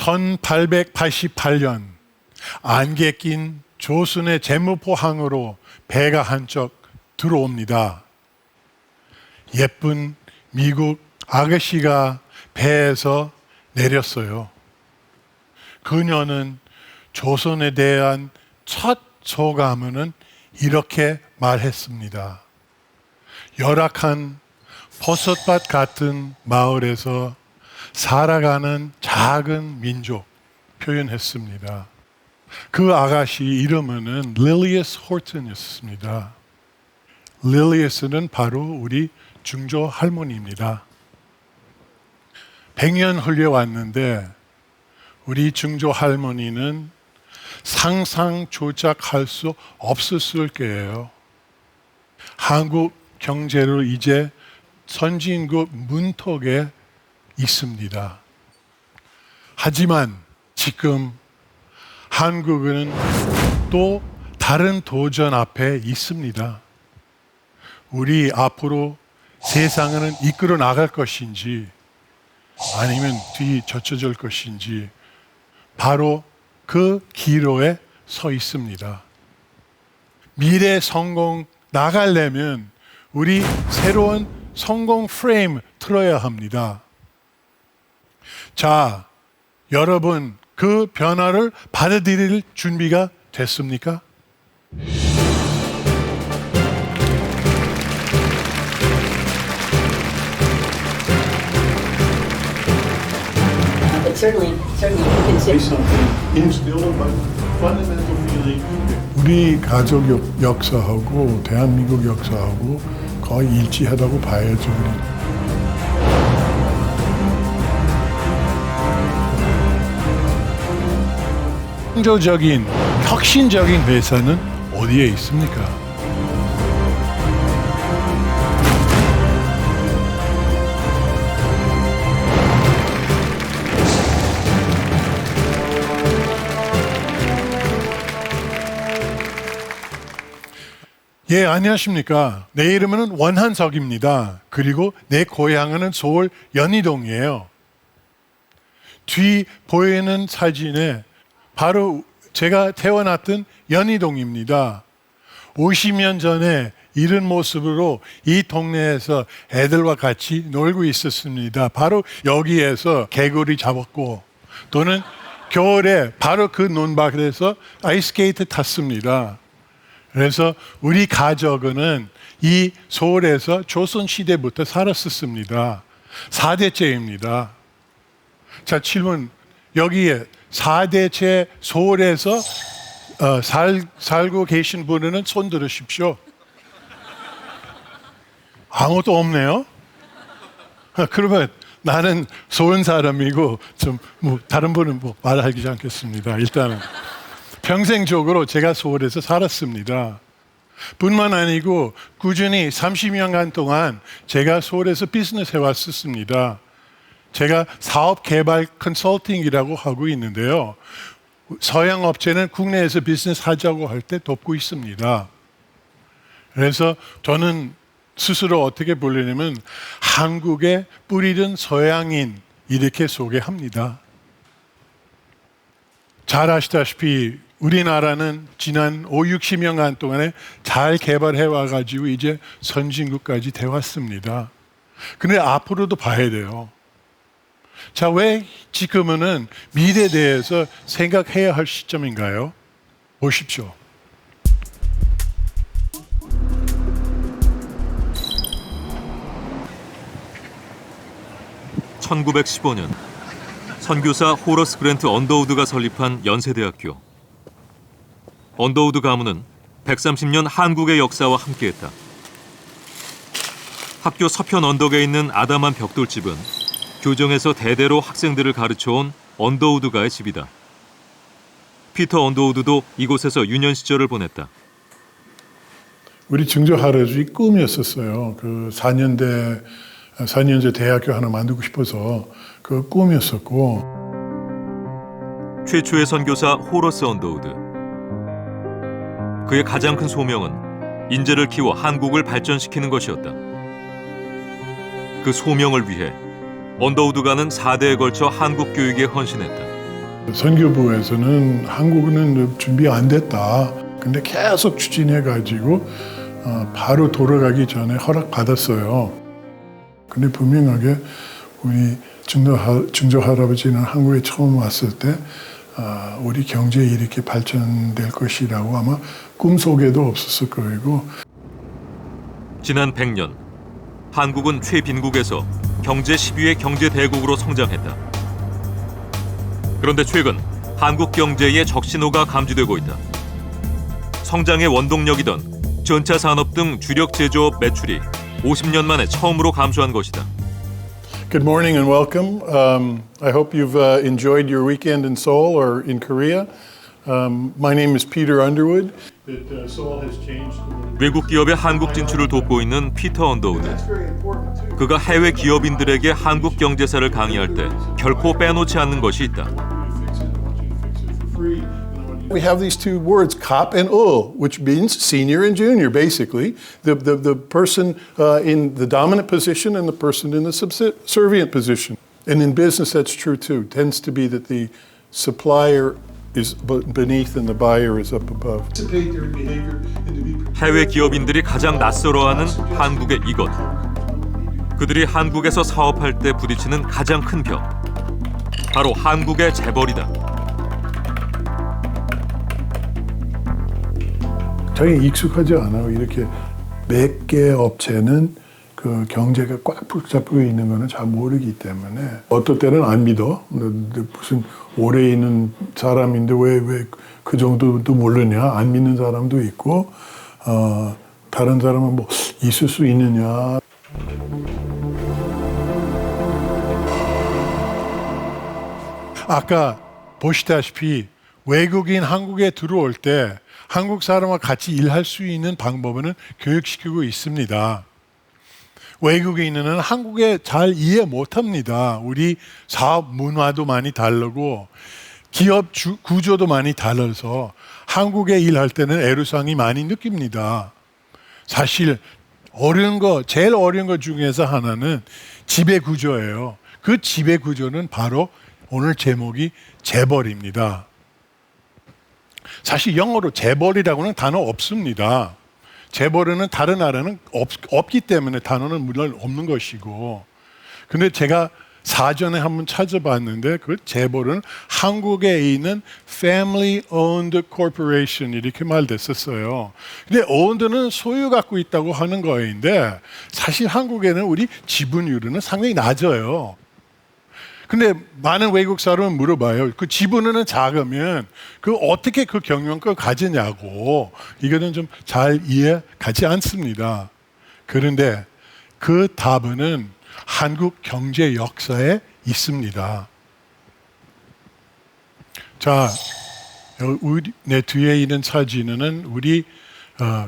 1888년 안개 낀 조선의 재무포항으로 배가 한 척 들어옵니다. 예쁜 미국 아가씨가 배에서 내렸어요. 그녀는 조선에 대한 첫 소감은 이렇게 말했습니다. 열악한 버섯밭 같은 마을에서 살아가는 작은 민족 표현했습니다. 그 아가씨 이름은 릴리어스 호튼이었습니다. 릴리어스는 바로 우리 중조 할머니입니다. 100년 흘려왔는데 우리 중조 할머니는 상상조차 할 수 없었을 거예요. 한국 경제를 이제 선진국 문턱에 있습니다. 하지만 지금 한국은 또 다른 도전 앞에 있습니다. 우리 앞으로 세상을 이끌어 나갈 것인지 아니면 뒤젖혀질 것인지 바로 그 기로에 서 있습니다. 미래 성공 나가려면 우리 새로운 성공 프레임 틀어야 합니다. 자, 여러분 그 변화를 받아들일 준비가 됐습니까? Certainly you can say something instilled by fundamental feeling. 우리 가족 역사하고 대한민국 역사하고 거의 일치하다고 봐야죠. 창조적인, 혁신적인 회사는 어디에 있습니까? 예, 안녕하십니까. 내 이름은 원한석입니다. 그리고 내 고향은 서울 연희동이에요. 뒤 보이는 사진에 바로 제가 태어났던 연희동입니다. 50년 전에 이런 모습으로 이 동네에서 애들과 같이 놀고 있었습니다. 바로 여기에서 개구리 잡았고 또는 겨울에 바로 그 논밭에서 아이스케이트 탔습니다. 그래서 우리 가족은 이 서울에서 조선시대부터 살았었습니다. 4대째입니다. 자, 질문. 여기에 4대째 서울에서 살고 계신 분은 손 들으십시오. 아무도 없네요. 그러면 나는 서울 사람이고 좀 다른 분은 말하지 않겠습니다. 일단은 평생적으로 제가 서울에서 살았습니다. 뿐만 아니고 꾸준히 30년간 동안 제가 서울에서 비즈니스 해왔었습니다. 제가 사업 개발 컨설팅이라고 하고 있는데요. 서양 업체는 국내에서 비즈니스 하자고 할 때 돕고 있습니다. 그래서 저는 스스로 어떻게 보려냐면 한국에 뿌리든 서양인 이렇게 소개합니다. 잘 아시다시피 우리나라는 지난 60년간 동안에 잘 개발해 와가지고 이제 선진국까지 돼 왔습니다. 근데 앞으로도 봐야 돼요. 자, 왜 지금은 미래에 대해서 생각해야 할 시점인가요? 보십시오. (1915년) 선교사 호러스 그랜트 언더우드가 설립한 연세대학교. 언더우드 가문은 130년 한국의 역사와 함께했다. 학교 서편 언덕에 있는 아담한 벽돌집은 교정에서 대대로 학생들을 가르쳐온 언더우드가의 집이다. 피터 언더우드도 이곳에서 유년 시절을 보냈다. 우리 증조 할아버지 꿈이었었어요. 그 4년제 대학교 하나 만들고 싶어서 그 꿈이었었고. 최초의 선교사 호러스 언더우드. 그의 가장 큰 소명은 인재를 키워 한국을 발전시키는 것이었다. 그 소명을 위해 언더우드가는 4대에 걸쳐 한국 교육에 헌신했다. 선교부에서는 한국은 준비 안 됐다. 근데 계속 추진해가지고 바로 돌아가기 전에 허락 받았어요. 근데 분명하게 우리 증조 할아버지는 한국에 처음 왔을 때 우리 경제 이렇게 발전될 것이라고 아마 꿈속에도 없었을 거고. 지난 100년 한국은 최빈국에서 경제 10위의 경제 대국으로 성장했다. 그런데 최근 한국 경제에 적신호가 감지되고 있다. 성장의 원동력이던 전차 산업 등 주력 제조업 매출이 50년 만에 처음으로 감소한 것이다. Good morning and welcome. I hope you've enjoyed your weekend in Seoul or in Korea. My name is Peter Underwood. Seoul has changed. 외국 기업의 한국 진출을 돕고 있는 피터 언더우드. 그가 해외 기업인들에게 한국 경제사를 강의할 때 결코 빼놓지 않는 것이 있다. We have these two words, kap and ul, which means senior and junior, basically. The person in the dominant position and the person in the subservient position. And in business, that's true too. It tends to be that the supplier is beneath and the buyer is up above. 해외 기업인들이 가장 낯설어하는 한국의 이것. 그들이 한국에서 사업할 때 부딪히는 가장 큰 벽. 바로 한국의 재벌이다. 저희 익숙하지 않아요. 이렇게 몇 개 업체는 그 경제가 꽉 붙잡고 있는 거는 잘 모르기 때문에 어떨 때는 안 믿어. 무슨 오래 있는 사람인데 왜 그 정도도 모르냐. 안 믿는 사람도 있고 다른 사람은 뭐 있을 수 있느냐. 아까 보시다시피 외국인 한국에 들어올 때 한국 사람과 같이 일할 수 있는 방법은 교육시키고 있습니다. 외국인은 한국에 잘 이해 못합니다. 우리 사업 문화도 많이 다르고 기업 구조도 많이 달라서 한국에 일할 때는 애로사항이 많이 느낍니다. 사실 제일 어려운 것 중에서 하나는 지배 구조예요. 그 지배 구조는 바로 오늘 제목이 재벌입니다. 사실 영어로 재벌이라고는 단어 없습니다. 재벌은 다른 나라는 없기 때문에 단어는 물론 없는 것이고. 근데 제가 사전에 한번 찾아봤는데 그 재벌은 한국에 있는 Family Owned Corporation 이렇게 말됐었어요. 근데 owned는 소유 갖고 있다고 하는 거인데 사실 한국에는 우리 지분율은 상당히 낮아요. 근데 많은 외국 사람은 물어봐요. 그 지분은 작으면 어떻게 그 경영권을 가지냐고. 이거는 좀 잘 이해 가지 않습니다. 그런데 그 답은 한국 경제 역사에 있습니다. 자, 내 뒤에 있는 사진은 우리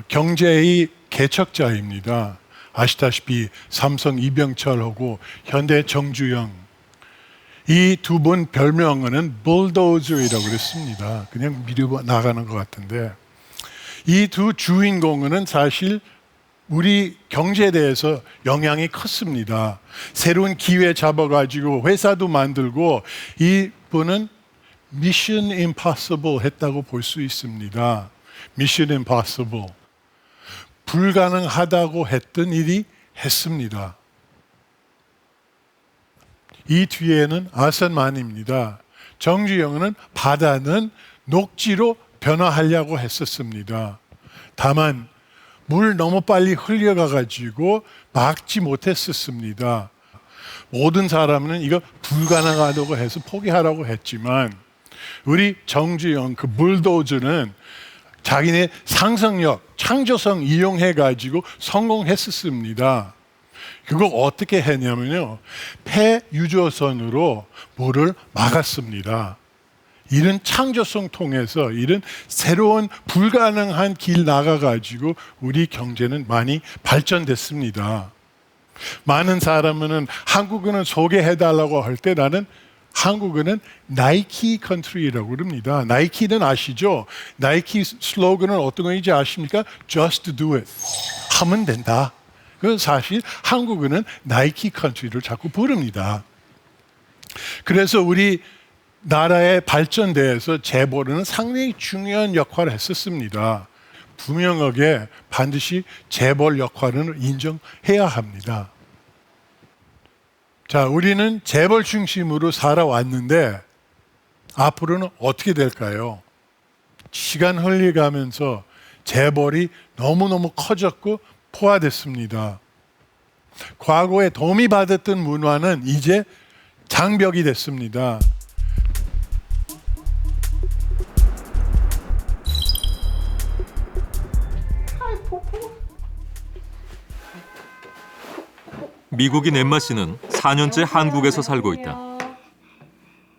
경제의 개척자입니다. 아시다시피 삼성 이병철하고 현대 정주영. 이 두 분 별명은 불도저이라고 그랬습니다. 그냥 밀어 나가는 것 같은데 이 두 주인공은 사실 우리 경제에 대해서 영향이 컸습니다. 새로운 기회 잡아가지고 회사도 만들고 이분은 Mission Impossible 했다고 볼 수 있습니다. Mission Impossible. 불가능하다고 했던 일이 했습니다. 이 뒤에는 아산만입니다. 정주영은 바다는 녹지로 변화하려고 했었습니다. 다만 물 너무 빨리 흘려가가지고 막지 못했었습니다. 모든 사람은 이거 불가능하다고 해서 포기하라고 했지만 우리 정주영 그 불도저는 자기네 상상력, 창조성 이용해가지고 성공했었습니다. 그걸 어떻게 했냐면요. 폐 유조선으로 물을 막았습니다. 이런 창조성 통해서 이런 새로운 불가능한 길 나가가지고 우리 경제는 많이 발전됐습니다. 많은 사람은 한국어는 소개해달라고 할 때 나는 한국어는 나이키 컨트리라고 그럽니다. 나이키는 아시죠? 나이키 슬로건은 어떤 건지 아십니까? Just do it. 하면 된다. 그건 사실 한국어는 나이키 컨트리를 자꾸 부릅니다. 그래서 우리 나라의 발전대에서 재벌은 상당히 중요한 역할을 했었습니다. 분명하게 반드시 재벌 역할을 인정해야 합니다. 자, 우리는 재벌 중심으로 살아왔는데 앞으로는 어떻게 될까요? 시간 흘러가면서 재벌이 너무너무 커졌고 포화됐습니다. 과거에 도움이 받았던 문화는 이제 장벽이 됐습니다. 미국인 엠마 씨는 4년째 한국에서 살고 있다.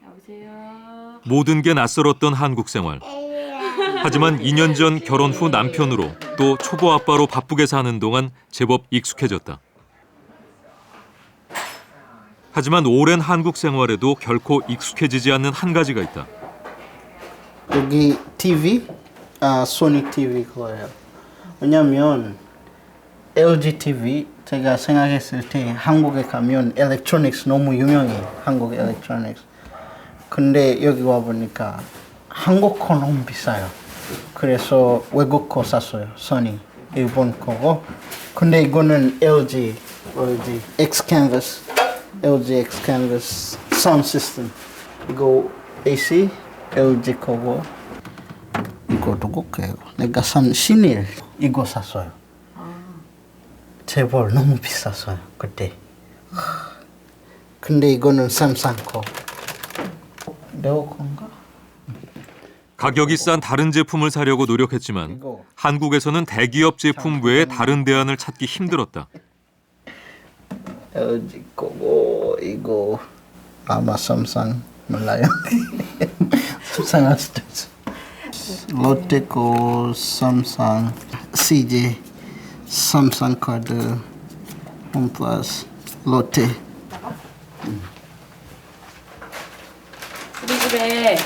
여보세요. 모든 게 낯설었던 한국 생활. 하지만 2년 전 결혼 후 남편으로 또 초보 아빠로 바쁘게 사는 동안 제법 익숙해졌다. 하지만 오랜 한국 생활에도 결코 익숙해지지 않는 한 가지가 있다. 여기 TV, 소니 TV 거예요. 왜냐면 LG TV 제가 생각했을 때 한국에 가면 일렉트로닉스 너무 유명해. 한국 일렉트로닉스. 근데 여기 와 보니까 한국 거 너무 비싸요. 그래서 외국 거 샀어요. 소니, 일본 거고. 근데 이거는 LG X Canvas, LG X Canvas 사운드 시스템. 이거 AC LG 거고. 이거 누구 거예요? 내가 산 신일 이거 샀어요. 재벌 너무 비쌌어요 그때. 근데 이거는 삼성 거. 레오 건가? 가격이 싼 다른 제품을 사려고 노력했지만 한국에서는 대기업 제품 외에 다른 대안을 찾기 힘들었다. LG 거고 이거 아마 삼성 몰라요. 삼성 할 수도 있어. 롯데 거, 삼성, CJ, 삼성 카드, 홈플러스, 롯데. 우리 집에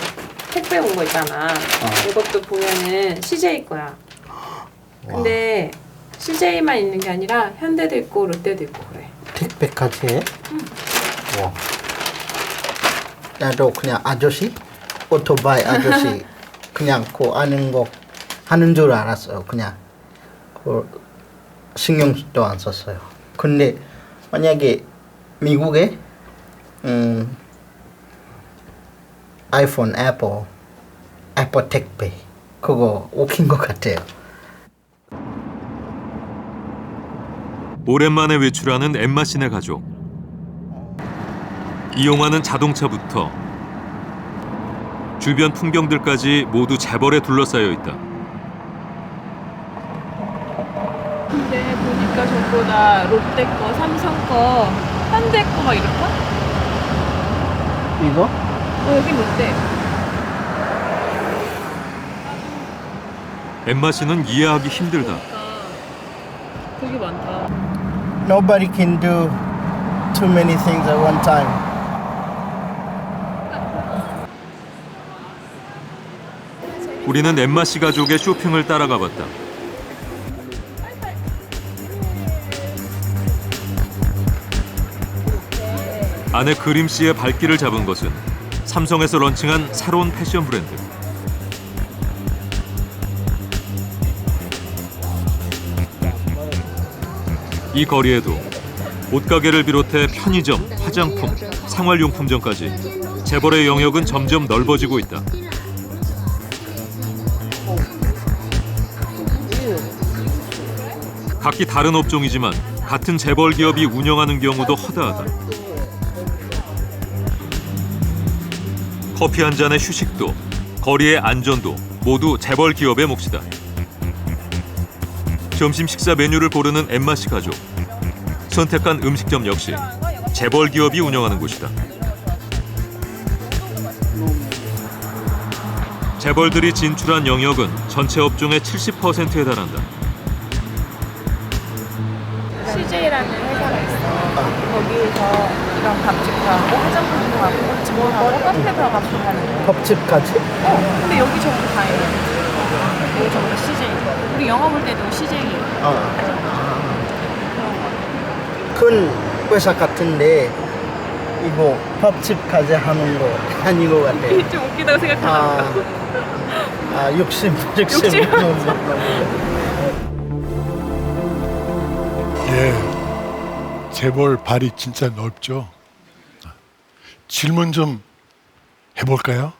택배 온 거 있잖아. 이것도 보면은 CJ 거야. 근데 CJ만 있는 게 아니라 현대도 있고 롯데도 있고 그래. 택배까지 해? 와. 나도 그냥 아저씨? 오토바이 아저씨 그냥 그 아는 거 하는 줄 알았어요. 그냥 그 신경도 안 썼어요. 근데 만약에 미국에 아이폰, 애플 택배 그거 웃긴 것 같아요. 오랜만에 외출하는 엠마 씨네 가족. 이용하는 자동차부터 주변 풍경들까지 모두 재벌에 둘러싸여 있다. 근데 보니까 전부 다 롯데 거, 삼성 거, 현대 거 막 이럴까? 이거? 여긴 롯데. 엠마 씨는 이해하기 힘들다. 되게 많다. Nobody can do too many things at one time. 우리는 엠마 씨 가족의 쇼핑을 따라가 봤다. 아내 그림 씨의 발길을 잡은 것은 삼성에서 런칭한 새로운 패션 브랜드. 이 거리에도 옷가게를 비롯해 편의점, 화장품, 생활용품점까지 재벌의 영역은 점점 넓어지고 있다. 각기 다른 업종이지만 같은 재벌 기업이 운영하는 경우도 허다하다. 커피 한 잔의 휴식도, 거리의 안전도 모두 재벌 기업의 몫이다. 점심 식사 메뉴를 고르는 엠마 씨 가족. 선택한 음식점 역시 재벌 기업이 운영하는 곳이다. 재벌들이 진출한 영역은 전체 업종의 70%에 달한다. CJ라는 회사가 있어. 거기에서 이런 밥집도 하고 화장품도 하고 옷집도 하고 카페도 하고 하는 거. 밥집까지? 근데 여기 전부 다 해. 여기 전부 CJ. 우리 영화 볼 때도 CJ. 큰 회사 같은데 이거 밥집까지 하는 거 아닌 것 같아요. 좀 웃기다고 생각하나 보다. 욕심. 예, 재벌 발이 진짜 넓죠. 질문 좀 해볼까요?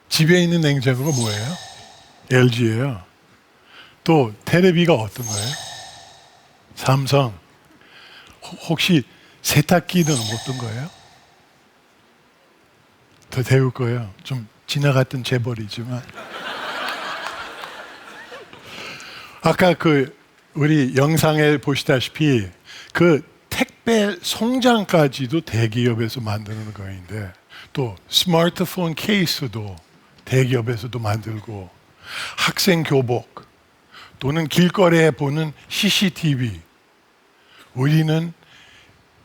집에 있는 냉장고가 뭐예요? LG예요. 또 테레비가 어떤 거예요? 삼성. 혹시 세탁기는 어떤 거예요? 더 배울 거예요. 좀 지나갔던 재벌이지만. 아까 우리 영상에 보시다시피 그 택배 송장까지도 대기업에서 만드는 거인데 또 스마트폰 케이스도 대기업에서도 만들고 학생 교복 또는 길거리에 보는 CCTV 우리는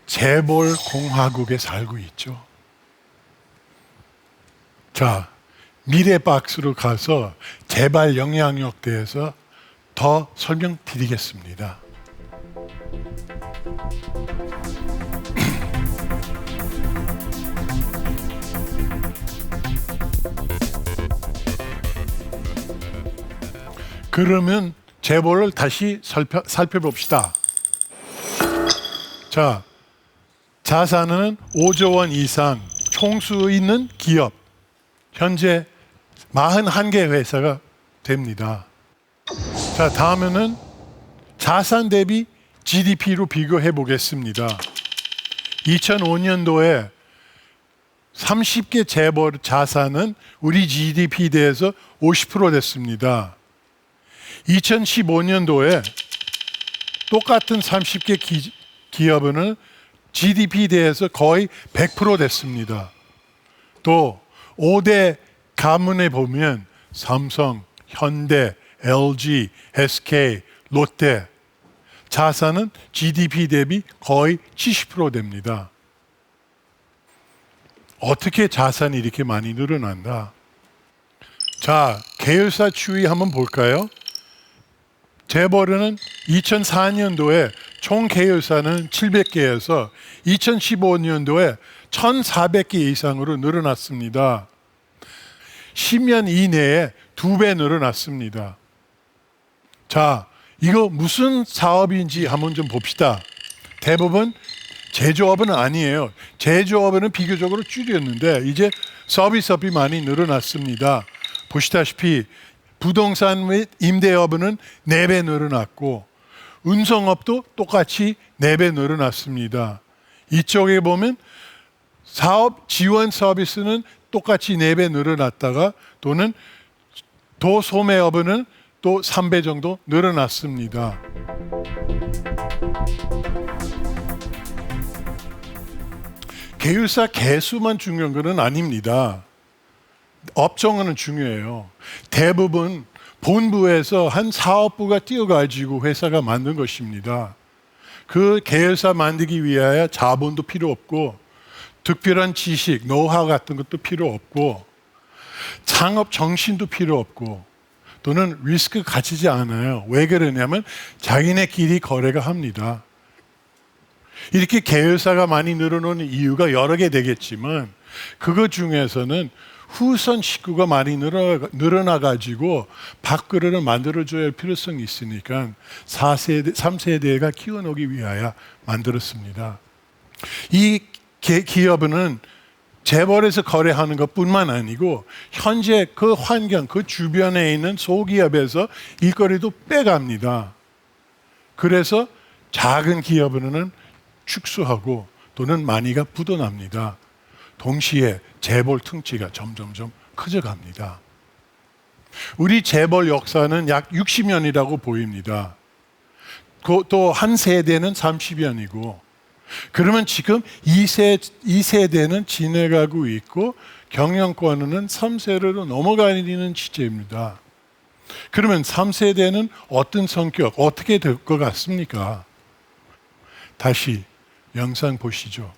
재벌 공화국에 살고 있죠. 자, 미래 박스로 가서 재발 영향력 대해서 더 설명드리겠습니다. 그러면 재벌을 다시 살펴봅시다. 자, 자산은 5조 원 이상 총수 있는 기업 현재 41개 회사가 됩니다. 자, 다음에는 자산 대비 GDP로 비교해 보겠습니다. 2005년도에 30개 재벌 자산은 우리 GDP 대해서 50% 됐습니다. 2015년도에 똑같은 30개 기업은 GDP 대해서 거의 100% 됐습니다. 또 5대 가문에 보면 삼성, 현대, LG, SK, 롯데 자산은 GDP 대비 거의 70% 됩니다. 어떻게 자산이 이렇게 많이 늘어난다? 자, 계열사 추이 한번 볼까요? 재벌은 2004년도에 총 계열사는 700개에서 2015년도에 1,400개 이상으로 늘어났습니다. 10년 이내에 2배 늘어났습니다. 자, 이거 무슨 사업인지 한번 좀 봅시다. 대부분 제조업은 아니에요. 제조업은 비교적으로 줄였는데 이제 서비스업이 많이 늘어났습니다. 보시다시피 부동산 및 임대업은 4배 늘어났고 운송업도 똑같이 4배 늘어났습니다. 이쪽에 보면 사업 지원 서비스는 똑같이 4배 늘어났다가 또는 도소매업은 또 3배 정도 늘어났습니다. 계열사 개수만 중요한 것은 아닙니다. 업종은 중요해요. 대부분 본부에서 한 사업부가 뛰어가지고 회사가 만든 것입니다. 그 계열사 만들기 위하여 자본도 필요 없고 특별한 지식, 노하우 같은 것도 필요 없고 창업 정신도 필요 없고 또는 리스크 가지지 않아요. 왜 그러냐면 자기네끼리 거래가 합니다. 이렇게 계열사가 많이 늘어나는 이유가 여러 개 되겠지만 그것 중에서는 후손 식구가 많이 늘어나가지고 밥그릇을 만들어줘야 할 필요성이 있으니까 4세대, 3세대가 키워놓기 위하여 만들었습니다. 이 기업은 재벌에서 거래하는 것뿐만 아니고 현재 그 환경, 그 주변에 있는 소기업에서 일거리도 빼갑니다. 그래서 작은 기업은 축소하고 또는 많이가 부도납니다. 동시에 재벌 퉁치가 점점점 커져갑니다. 우리 재벌 역사는 약 60년이라고 보입니다. 또 한 세대는 30년이고 그러면 지금 2세대는 지내가고 있고 경영권은 3세대로 넘어가는 시점입니다. 그러면 3세대는 어떤 성격, 어떻게 될 것 같습니까? 다시 영상 보시죠.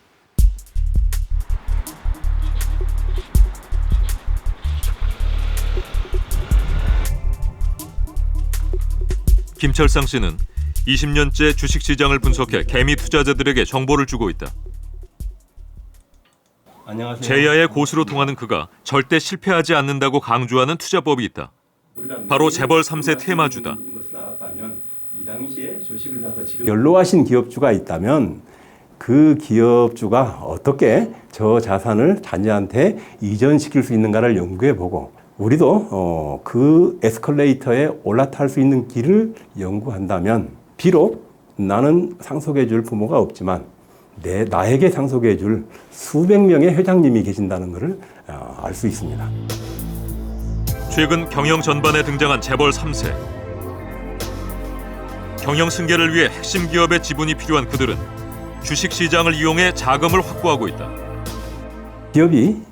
김철상 씨는 20년째 주식시장을 분석해 개미 투자자들에게 정보를 주고 있다. 안녕하세요. 제야의 고수로 통하는 그가 절대 실패하지 않는다고 강조하는 투자법이 있다. 바로 재벌 3세 테마주다. 연로하신 기업주가 있다면 그 기업주가 어떻게 저 자산을 자녀한테 이전시킬 수 있는가를 연구해보고 우리도 그 에스컬레이터에 올라탈 수 있는 길을 연구한다면 비록 나는 상속해줄 부모가 없지만 나에게 상속해줄 수백 명의 회장님이 계신다는 것을 알 수 있습니다. 최근 경영 전반에 등장한 재벌 3세. 경영 승계를 위해 핵심 기업의 지분이 필요한 그들은 주식시장을 이용해 자금을 확보하고 있다. 기업이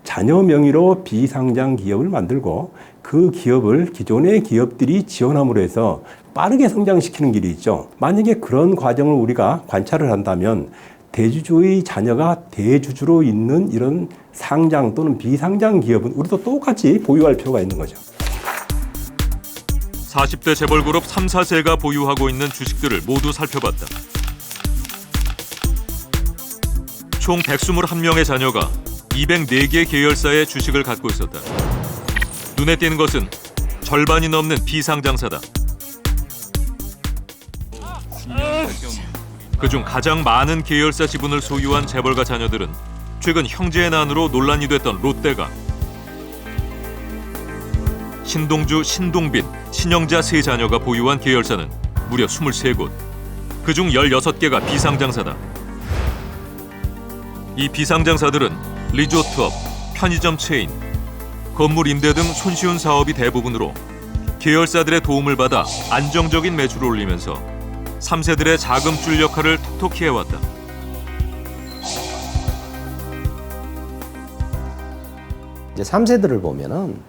자녀 명의로 비상장 기업을 만들고 그 기업을 기존의 기업들이 지원함으로 해서 빠르게 성장시키는 길이 있죠. 만약에 그런 과정을 우리가 관찰을 한다면 대주주의 자녀가 대주주로 있는 이런 상장 또는 비상장 기업은 우리도 똑같이 보유할 필요가 있는 거죠. 40대 재벌그룹 3, 4세가 보유하고 있는 주식들을 모두 살펴봤다. 총 121명의 자녀가 204개 계열사의 주식을 갖고 있었다. 눈에 띄는 것은 절반이 넘는 비상장사다. 그중 가장 많은 계열사 지분을 소유한 재벌가 자녀들은 최근 형제의 난으로 논란이 됐던 롯데가, 신동주, 신동빈, 신영자 세 자녀가 보유한 계열사는 무려 23곳. 그중 16개가 비상장사다. 이 비상장사들은 리조트업, 편의점 체인, 건물 임대 등 손쉬운 사업이 대부분으로 계열사들의 도움을 받아 안정적인 매출을 올리면서 3세들의 자금줄 역할을 톡톡히 해왔다. 이제 3세들을 보면은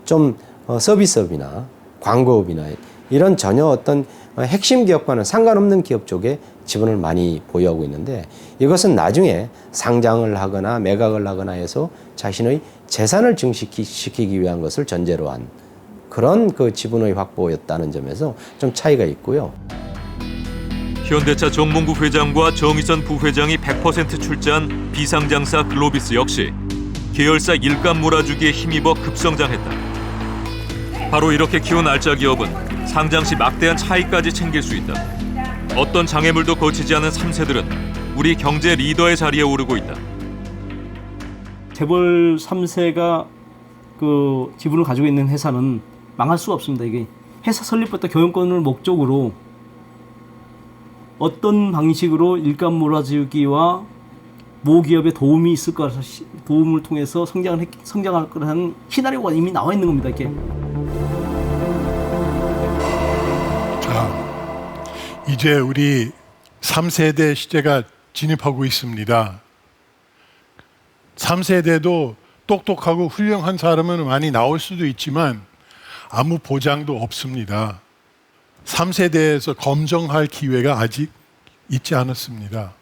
좀 서비스업이나 광고업이나 이런 전혀 어떤 핵심 기업과는 상관없는 기업 쪽에 지분을 많이 보유하고 있는데 이것은 나중에 상장을 하거나 매각을 하거나 해서 자신의 재산을 증식시키기 위한 것을 전제로 한 그런 그 지분의 확보였다는 점에서 좀 차이가 있고요. 현대차 정몽구 회장과 정의선 부회장이 100% 출자한 비상장사 글로비스 역시 계열사 일감 몰아주기에 힘입어 급성장했다. 바로 이렇게 키운 알짜 기업은 상장 시 막대한 차익까지 챙길 수 있다. 어떤 장애물도 거치지 않은 3세들은 우리 경제 리더의 자리에 오르고 있다. 재벌 3세가 그 지분을 가지고 있는 회사는 망할 수 없습니다. 이게 회사 설립부터 경영권을 목적으로 어떤 방식으로 일감 몰아주기와 모기업에 도움이 있을 거라서 도움을 통해서 성장할 거라는 시나리오가 이미 나와 있는 겁니다. 이렇게. 자, 이제 우리 3세대 시대가 진입하고 있습니다. 3세대도 똑똑하고 훌륭한 사람은 많이 나올 수도 있지만 아무 보장도 없습니다. 3세대에서 검증할 기회가 아직 있지 않았습니다.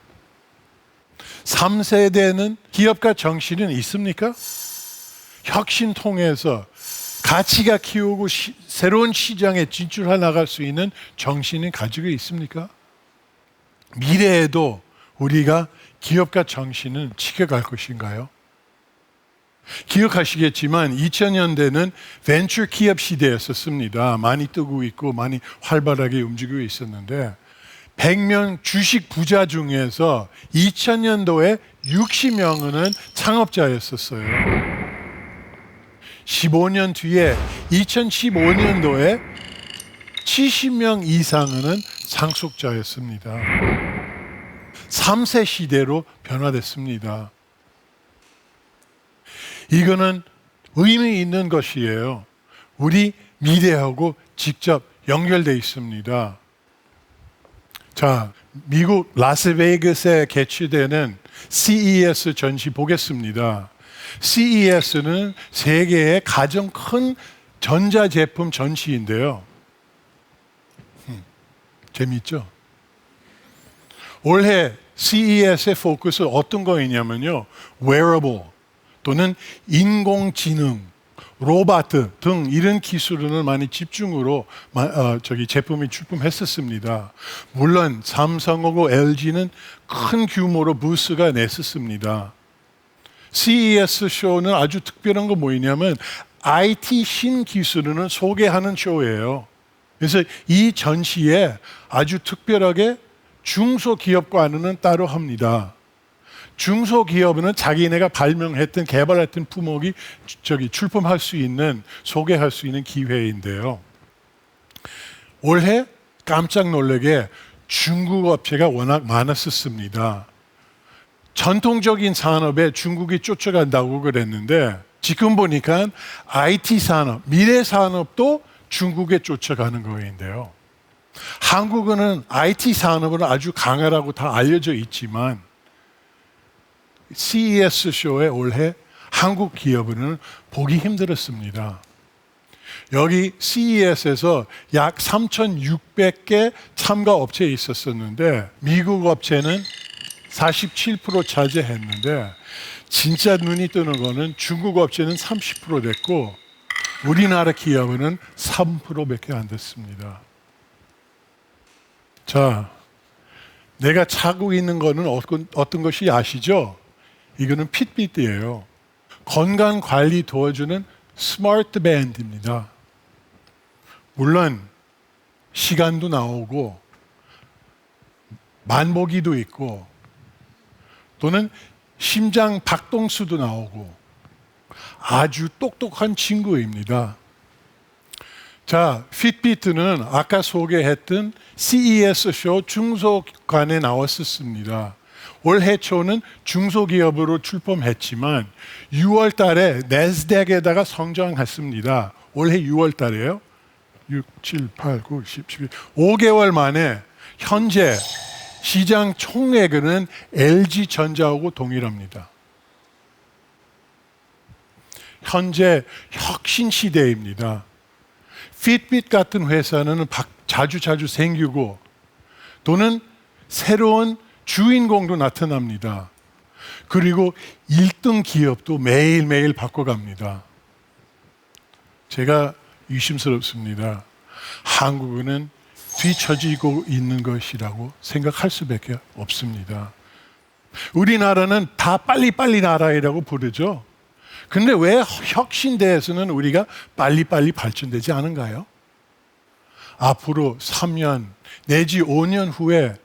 3세대는 기업가 정신은 있습니까? 혁신 통해서 가치가 키우고 새로운 시장에 진출해 나갈 수 있는 정신을 가지고 있습니까? 미래에도 우리가 기업가 정신을 지켜갈 것인가요? 기억하시겠지만 2000년대는 벤처 기업 시대였었습니다. 많이 뜨고 있고 많이 활발하게 움직이고 있었는데 100명 주식 부자 중에서 2000년도에 60명은 창업자였었어요. 15년 뒤에 2015년도에 70명 이상은 상속자였습니다. 3세 시대로 변화됐습니다. 이거는 의미 있는 것이에요. 우리 미래하고 직접 연결되어 있습니다. 자, 미국 라스베이거스에 개최되는 CES 전시 보겠습니다. CES는 세계의 가장 큰 전자제품 전시인데요. 재미있죠? 올해 CES의 포커스 어떤 거였냐면요. wearable 또는 인공지능, 로봇 등 이런 기술을 많이 집중으로 제품이 출품했었습니다. 물론 삼성하고 LG는 큰 규모로 부스가 냈었습니다. CES 쇼는 아주 특별한 거 뭐냐면 IT 신기술을 소개하는 쇼예요. 그래서 이 전시에 아주 특별하게 중소기업과는 따로 합니다. 중소기업은 자기네가 발명했던 개발했던 품목이 출품할 수 있는 소개할 수 있는 기회인데요. 올해 깜짝 놀라게 중국 업체가 워낙 많았었습니다. 전통적인 산업에 중국이 쫓아간다고 그랬는데 지금 보니까 IT 산업, 미래 산업도 중국에 쫓아가는 거인데요. 한국은 IT 산업은 아주 강하다고 다 알려져 있지만 CES 쇼에 올해 한국 기업은 보기 힘들었습니다. 여기 CES에서 약 3,600개 참가 업체 있었었는데 미국 업체는 47% 차지했는데 진짜 눈이 뜨는 거는 중국 업체는 30% 됐고 우리나라 기업은 3%밖에 안 됐습니다. 자, 내가 차고 있는 거는 어떤 것이 아시죠? 이거는 핏빗이에요. 건강 관리 도와주는 스마트 밴드입니다. 물론 시간도 나오고 만보기도 있고 또는 심장 박동수도 나오고 아주 똑똑한 친구입니다. 자, 핏비트는 아까 소개했던 CES 쇼 중소관에 나왔었습니다. 올해 초는 중소기업으로 출범했지만 6월 달에 내스닥에다가 성장했습니다. 올해 6월 달에요. 6, 7, 8, 9, 10, 11, 5개월 만에 현재 시장 총액은 LG전자하고 동일합니다. 현재 혁신 시대입니다. 핏빗 같은 회사는 자주 생기고 또는 새로운 주인공도 나타납니다. 그리고 1등 기업도 매일매일 바꿔갑니다. 제가 의심스럽습니다. 한국은 뒤처지고 있는 것이라고 생각할 수밖에 없습니다. 우리나라는 다 빨리빨리 나라라고 부르죠. 근데 왜 혁신대에서는 우리가 빨리빨리 발전되지 않은가요? 앞으로 3년 내지 5년 후에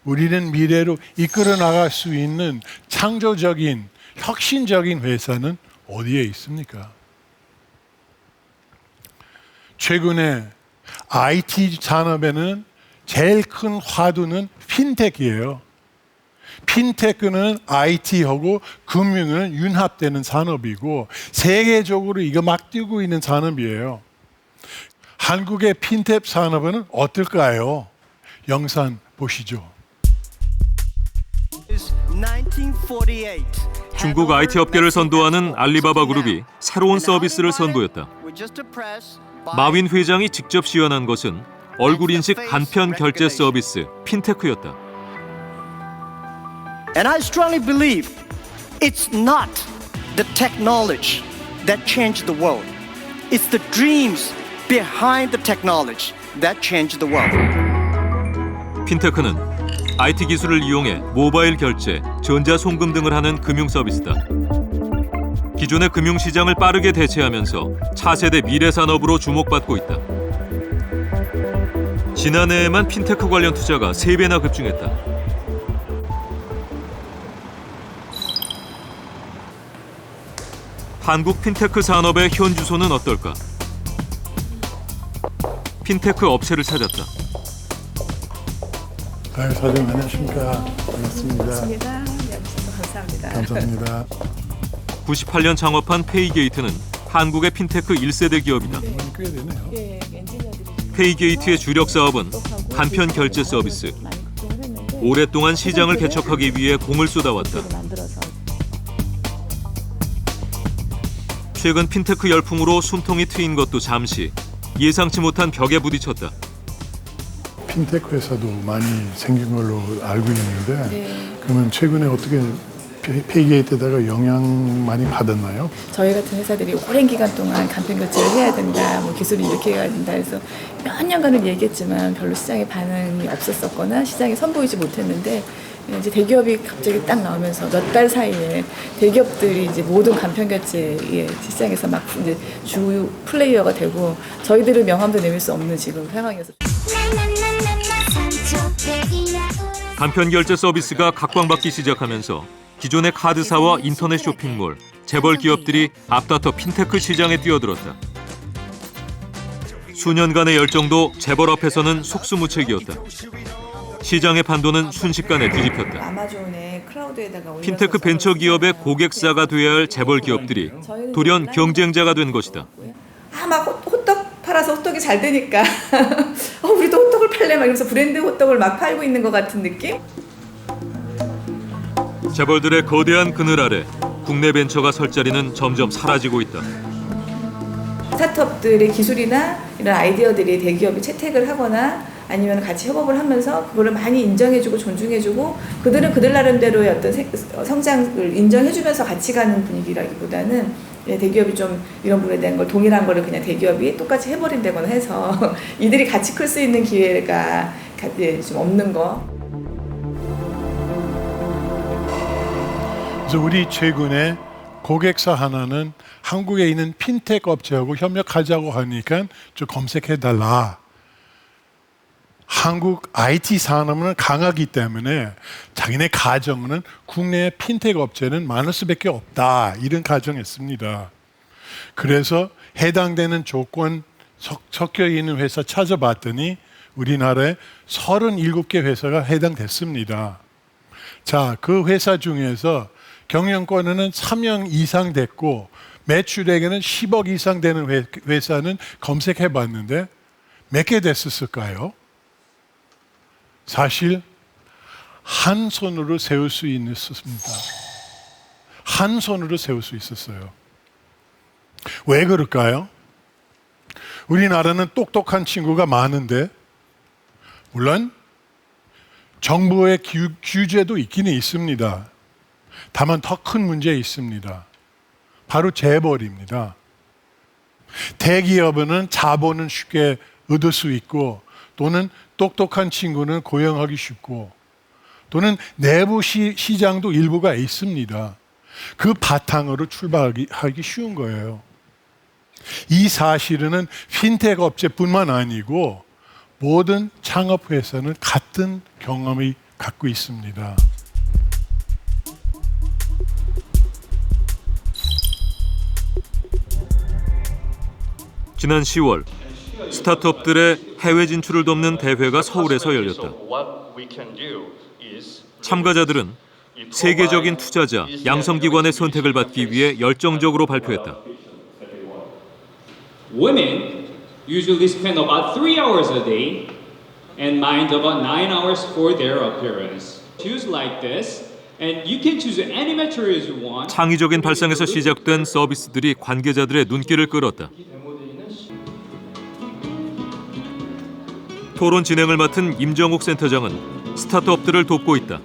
우리는 미래로 이끌어 나갈 수 있는 창조적인 혁신적인 회사는 어디에 있습니까? 최근에 IT 산업에는 제일 큰 화두는 핀테크예요. 핀테크는 IT하고 금융은 융합되는 산업이고 세계적으로 이거 막 뛰고 있는 산업이에요. 한국의 핀테크 산업은 어떨까요? 영상 보시죠. 중국 IT 업계를 선도하는 알리바바 그룹이 새로운 서비스를 선보였다. 마윈 회장이 직접 시연한 것은 얼굴 인식 간편 결제 서비스 핀테크였다. And I strongly believe it's not the technology that changed the world. It's the dreams behind the technology that changed the world. 핀테크는 IT 기술을 이용해 모바일 결제, 전자송금 등을 하는 금융 서비스다. 기존의 금융시장을 빠르게 대체하면서 차세대 미래 산업으로 주목받고 있다. 지난해에만 핀테크 관련 투자가 3배나 급증했다. 한국 핀테크 산업의 현 주소는 어떨까? 핀테크 업체를 찾았다. 사장님 안녕하십니까? 반갑습니다. 감사합니다. 감사합니다. 98년 창업한 페이게이트는 한국의 핀테크 1세대 기업이다. 꽤 되네요. 페이게이트의 주력 사업은 간편 결제 서비스. 오랫동안 시장을 개척하기 위해 공을 쏟아왔다. 최근 핀테크 열풍으로 숨통이 트인 것도 잠시 예상치 못한 벽에 부딪혔다. 핀테크 회사도 많이 생긴 걸로 알고 있는데 그러면 최근에 어떻게 페이게이트에다가 영향 많이 받았나요? 저희 같은 회사들이 오랜 기간 동안 간편 교체를 해야 된다, 뭐 기술이 이렇게 해야 된다 해서 몇 년간을 얘기했지만 별로 시장에 반응이 없었었거나 시장에 선보이지 못했는데 이제 대기업이 갑자기 딱 나오면서 몇 달 사이에 대기업들이 이제 모든 간편 교체의 시장에서 막 이제 주 플레이어가 되고 저희들은 명함도 내밀 수 없는 지금 상황이어서. 간편 결제 서비스가 각광받기 시작하면서 기존의 카드사와 인터넷 쇼핑몰, 재벌 기업들이 앞다퉈 핀테크 시장에 뛰어들었다. 수년간의 열정도 재벌 앞에서는 속수무책이었다. 시장의 판도는 순식간에 뒤집혔다. 아마존의 클라우드에다가 핀테크 벤처 기업의 고객사가 되어야 할 재벌 기업들이 돌연 경쟁자가 된 것이다. 막 호떡 팔아서 호떡이 잘 되니까 우리도 호떡을 팔래 막 이러면서 브랜드 호떡을 막 팔고 있는 것 같은 느낌? 재벌들의 거대한 그늘 아래 국내 벤처가 설 자리는 점점 사라지고 있다. 스타트업들의 기술이나 이런 아이디어들이 대기업이 채택을 하거나 아니면 같이 협업을 하면서 그거를 많이 인정해주고 존중해주고 그들은 그들 나름대로의 어떤 성장을 인정해주면서 같이 가는 분위기라기보다는 대기업이 좀 이런 부분에 대한 걸 동일한 거를 그냥 대기업이 똑같이 해버린다거나 해서 이들이 같이 클 수 있는 기회가 좀 없는 거. 그래서 우리 최근에 고객사 하나는 한국에 있는 핀테크 업체하고 협력하자고 하니까 좀 검색해달라. 한국 IT 산업은 강하기 때문에 자기네 가정은 국내 핀테크 업체는 많을 수밖에 없다. 이런 가정했습니다. 그래서 해당되는 조건 섞여 있는 회사 찾아봤더니 우리나라에 37개 회사가 해당됐습니다. 자, 그 회사 중에서 경영권에는 3년 이상 됐고 매출액에는 10억 이상 되는 회사는 검색해 봤는데 몇 개 됐었을까요? 사실 한 손으로 세울 수 있었습니다. 한 손으로 세울 수 있었어요. 왜 그럴까요? 우리나라는 똑똑한 친구가 많은데 물론 정부의 규제도 있기는 있습니다. 다만 더 큰 문제 있습니다. 바로 재벌입니다. 대기업은 자본은 쉽게 얻을 수 있고 또는 똑똑한 친구는 고용하기 쉽고 또는 내부 시장도 일부가 있습니다. 그 바탕으로 출발하기 쉬운 거예요. 이 사실은 핀테크 업체뿐만 아니고 모든 창업회사는 같은 경험을 갖고 있습니다. 지난 10월 스타트업들의 해외 진출을 돕는 대회가 서울에서 열렸다. 참가자들은 세계적인 투자자, 양성기관의 선택을 받기 위해 열정적으로 발표했다. Women usually spend about 3 hours a day and mind about 9 hours for their appearance. Choose like this and you can choose any materials you want. 창의적인 발상에서 시작된 서비스들이 관계자들의 눈길을 끌었다. 토론 진행을 맡은 임정욱 센터장은 스타트업들을 돕고 있다.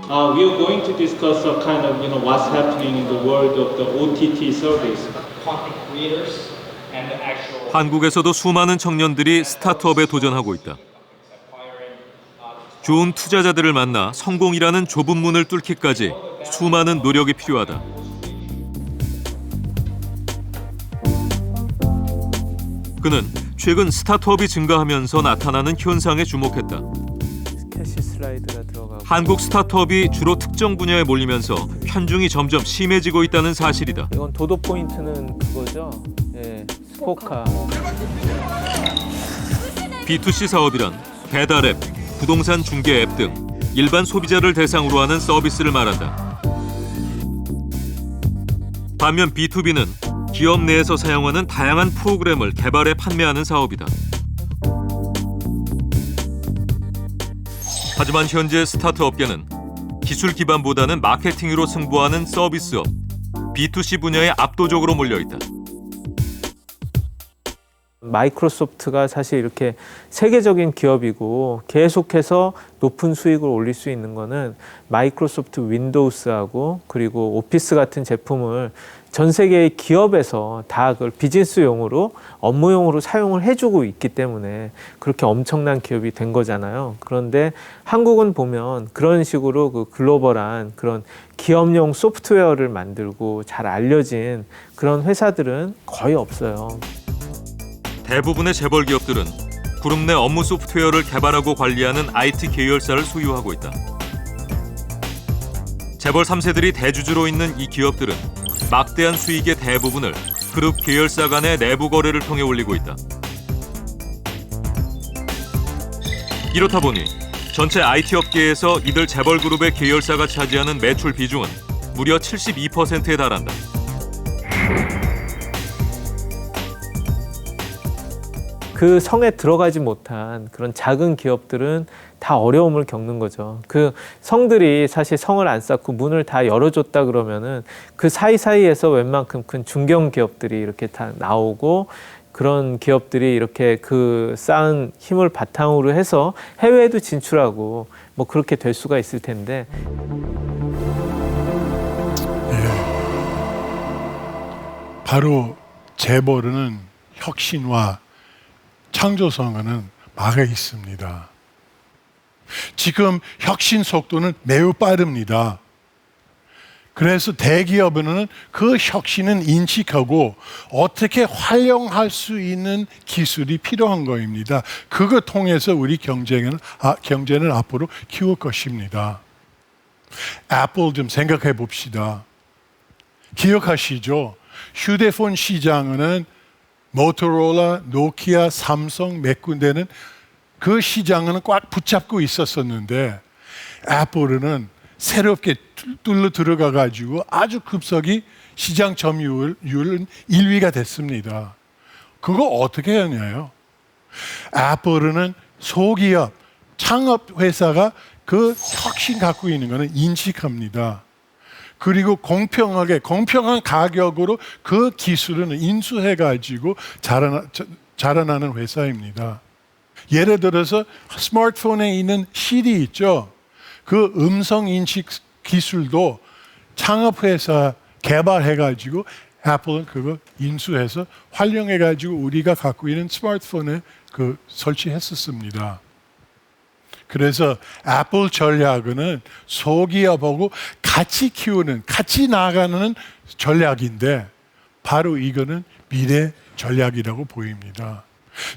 We are going to discuss a kind of, what's happening in the world of the OTT service. Content creators and the actual. 한국에서도 수많은 청년들이 스타트업에 도전하고 있다. 좋은 투자자들을 만나 성공이라는 좁은 문을 뚫기까지 수많은 노력이 필요하다. 그는 최근 스타트업이 증가하면서 나타나는 현상에 주목했다. 한국 스타트업이 주로 특정 분야에 몰리면서 편중이 점점 심해지고 있다는 사실이다. 이건 도도 포인트는 그거죠. 스포카. B2C 사업이란 배달 앱, 부동산 중개 앱 등 일반 소비자를 대상으로 하는 서비스를 말한다. 반면 B2B는 기업 내에서 사용하는 다양한 프로그램을 개발해 판매하는 사업이다. 하지만 현재 스타트 업계는 기술 기반보다는 마케팅으로 승부하는 서비스업, B2C 분야에 압도적으로 몰려있다. 마이크로소프트가 사실 이렇게 세계적인 기업이고 계속해서 높은 수익을 올릴 수 있는 거는 마이크로소프트 윈도우스하고 그리고 오피스 같은 제품을 전 세계의 기업에서 다 그걸 비즈니스용으로 업무용으로 사용을 해주고 있기 때문에 그렇게 엄청난 기업이 된 거잖아요. 그런데 한국은 보면 그런 식으로 그 글로벌한 그런 기업용 소프트웨어를 만들고 잘 알려진 그런 회사들은 거의 없어요. 대부분의 재벌 기업들은 그룹 내 업무 소프트웨어를 개발하고 관리하는 IT 계열사를 소유하고 있다. 재벌 3세들이 대주주로 있는 이 기업들은 막대한 수익의 대부분을 그룹 계열사 간의 내부 거래를 통해 올리고 있다. 이렇다 보니 전체 IT 업계에서 이들 재벌 그룹의 계열사가 차지하는 매출 비중은 무려 72%에 달한다. 그 성에 들어가지 못한 그런 작은 기업들은 다 어려움을 겪는 거죠. 그 성들이 사실 성을 안 쌓고 문을 다 열어줬다 그러면은 그 사이사이에서 웬만큼 큰 중견 기업들이 이렇게 다 나오고 그런 기업들이 이렇게 그 쌓은 힘을 바탕으로 해서 해외에도 진출하고 뭐 그렇게 될 수가 있을 텐데. 바로 재벌은 혁신과 창조성에는 막아 있습니다. 지금 혁신 속도는 매우 빠릅니다. 그래서 대기업은 그 혁신은 인식하고 어떻게 활용할 수 있는 기술이 필요한 거입니다. 그걸 통해서 우리 경제는 앞으로 키울 것입니다. 애플 좀 생각해 봅시다. 기억하시죠? 휴대폰 시장은 모토로라, 노키아, 삼성 몇 군데는 그 시장은 꽉 붙잡고 있었었는데 애플은 새롭게 뚫려 들어가 가지고 아주 급속히 시장 점유율은 1위가 됐습니다. 그거 어떻게 하냐요? 애플은 소기업, 창업 회사가 그 혁신 갖고 있는 거는 인식합니다. 그리고 공평한 가격으로 그 기술을 인수해 가지고 자라나는 회사입니다. 예를 들어서 스마트폰에 있는 시리 있죠. 그 음성 인식 기술도 창업회사 개발해가지고 애플은 그거 인수해서 활용해가지고 우리가 갖고 있는 스마트폰에 그 설치했었습니다. 그래서 애플 전략은 소기업하고 같이 키우는, 같이 나가는 전략인데 바로 이거는 미래 전략이라고 보입니다.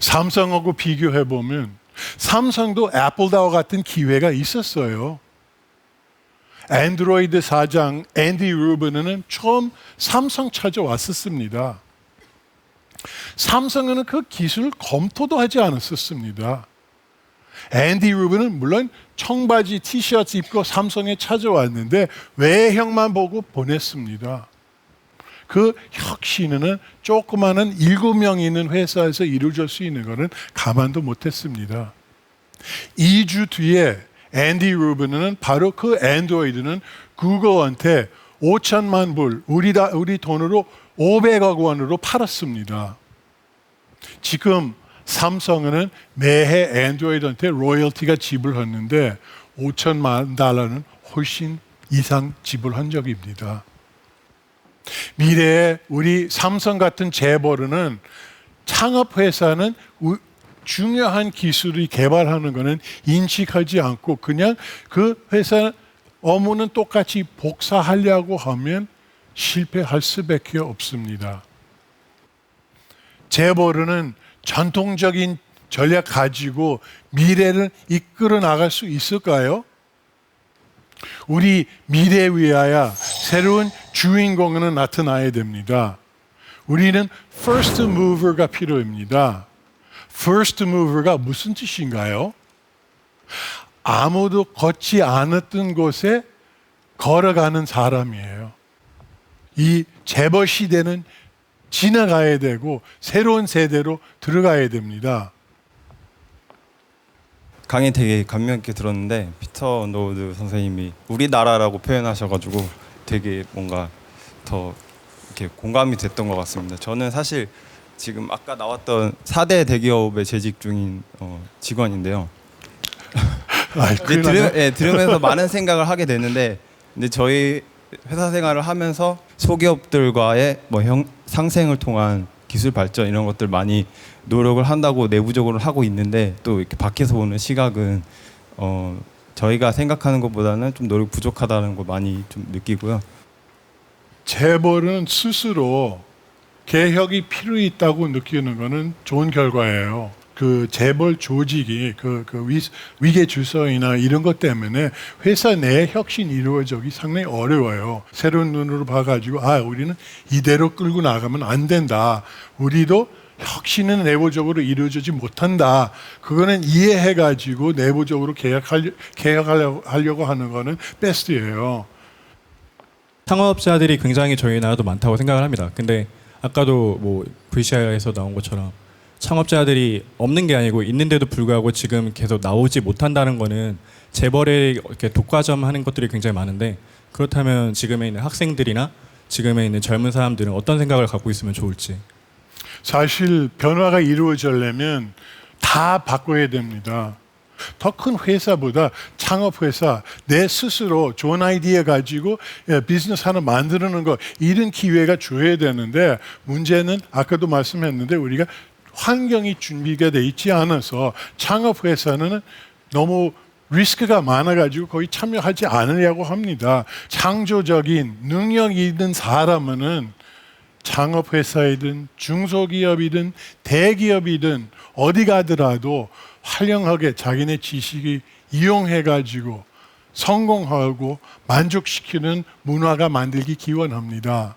삼성하고 비교해 보면 삼성도 애플다와 같은 기회가 있었어요. 안드로이드 사장 앤디 루빈은 처음 삼성 찾아왔었습니다. 삼성은 그 기술을 검토도 하지 않았었습니다. 앤디 루빈은 물론 청바지 티셔츠 입고 삼성에 찾아왔는데 외형만 보고 보냈습니다. 그 혁신은 조그마한 7명 있는 회사에서 이루어질 수 있는 것은 가만도 못했습니다. 2주 뒤에 앤디 루빈은 바로 그 안드로이드는 구글한테 5천만 불, 우리 돈으로 500억 원으로 팔았습니다. 지금 삼성은 매해 안드로이드한테 로열티가 지불했는데 5천만 달러는 훨씬 이상 지불한 적입니다. 미래에 우리 삼성 같은 재벌은 창업회사는 중요한 기술을 개발하는 것은 인식하지 않고 그냥 그 회사 업무는 똑같이 복사하려고 하면 실패할 수밖에 없습니다. 재벌은 전통적인 전략 가지고 미래를 이끌어 나갈 수 있을까요? 우리 미래 위하여 새로운 주인공은 나타나야 됩니다. 우리는 first mover가 필요합니다. first mover가 무슨 뜻인가요? 아무도 걷지 않았던 곳에 걸어가는 사람이에요. 이 재벌 시대는 지나가야 되고 새로운 세대로 들어가야 됩니다. 강의 되게 감명 있게 들었는데 피터 노드 선생님이 우리나라라고 표현하셔가지고 되게 뭔가 더 이렇게 공감이 됐던 것 같습니다. 저는 사실 지금 아까 나왔던 4대 대기업에 재직 중인 직원인데요. 들으면서 많은 생각을 하게 되는데, 근데 저희 회사 생활을 하면서 소기업들과의 상생을 통한 기술 발전 이런 것들 많이 노력을 한다고 내부적으로 하고 있는데, 또 이렇게 밖에서 보는 시각은 저희가 생각하는 것보다는 좀 노력 부족하다는 걸 많이 좀 느끼고요. 재벌은 스스로 개혁이 필요 있다고 느끼는 것은 좋은 결과예요. 그 재벌 조직이 위계 질서이나 이런 것 때문에 회사 내 혁신이 이루어지기 상당히 어려워요. 새로운 눈으로 봐가지고 우리는 이대로 끌고 나가면 안 된다. 우리도 혁신은 내부적으로 이루어지지 못한다. 그거는 이해해가지고 내부적으로 개혁하려고 하는 거는 베스트예요. 창업자들이 굉장히 저희 나라도 많다고 생각을 합니다. 근데 아까도 뭐 VCR에서 나온 것처럼 창업자들이 없는 게 아니고 있는데도 불구하고 지금 계속 나오지 못한다는 거는 재벌에 이렇게 독과점하는 것들이 굉장히 많은데, 그렇다면 지금에 있는 학생들이나 지금에 있는 젊은 사람들은 어떤 생각을 갖고 있으면 좋을지. 사실 변화가 이루어지려면 다 바꿔야 됩니다. 더 큰 회사보다 창업회사 내 스스로 좋은 아이디어 가지고 비즈니스 하나 만드는 거, 이런 기회가 줘야 되는데, 문제는 아까도 말씀했는데 우리가 환경이 준비가 돼 있지 않아서 창업회사는 너무 리스크가 많아가지고 거의 참여하지 않으려고 합니다. 창조적인 능력이 있는 사람은 창업회사이든 중소기업이든 대기업이든 어디 가더라도 활용하게 자기네 지식이 이용해가지고 성공하고 만족시키는 문화가 만들기 기원합니다.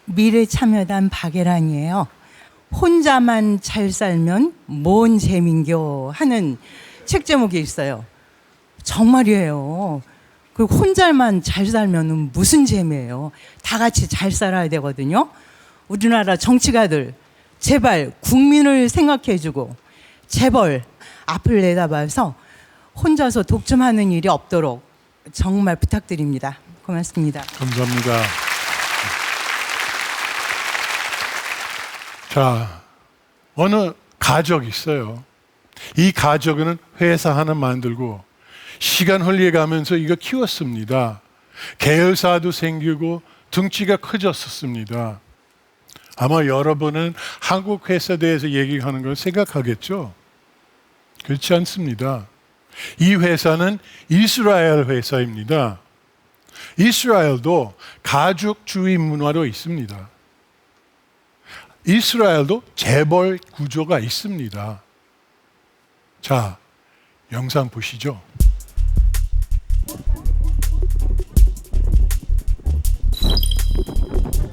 미래참여단 박예란이에요. 혼자만 잘 살면 뭔 재민겨 하는 책 제목이 있어요. 정말이에요. 그 혼자만 잘 살면 무슨 재미예요. 다 같이 잘 살아야 되거든요. 우리나라 정치가들 제발 국민을 생각해주고 재벌 앞을 내다봐서 혼자서 독점하는 일이 없도록 정말 부탁드립니다. 고맙습니다. 감사합니다. 자, 어느 가족이 있어요. 이 가족은 회사 하나 만들고 시간 흘려가면서 이거 키웠습니다. 계열사도 생기고 등치가 커졌었습니다. 아마 여러분은 한국 회사에 대해서 얘기하는 걸 생각하겠죠? 그렇지 않습니다. 이 회사는 이스라엘 회사입니다. 이스라엘도 가족주의 문화로 있습니다. 이스라엘도 재벌 구조가 있습니다. 자, 영상 보시죠.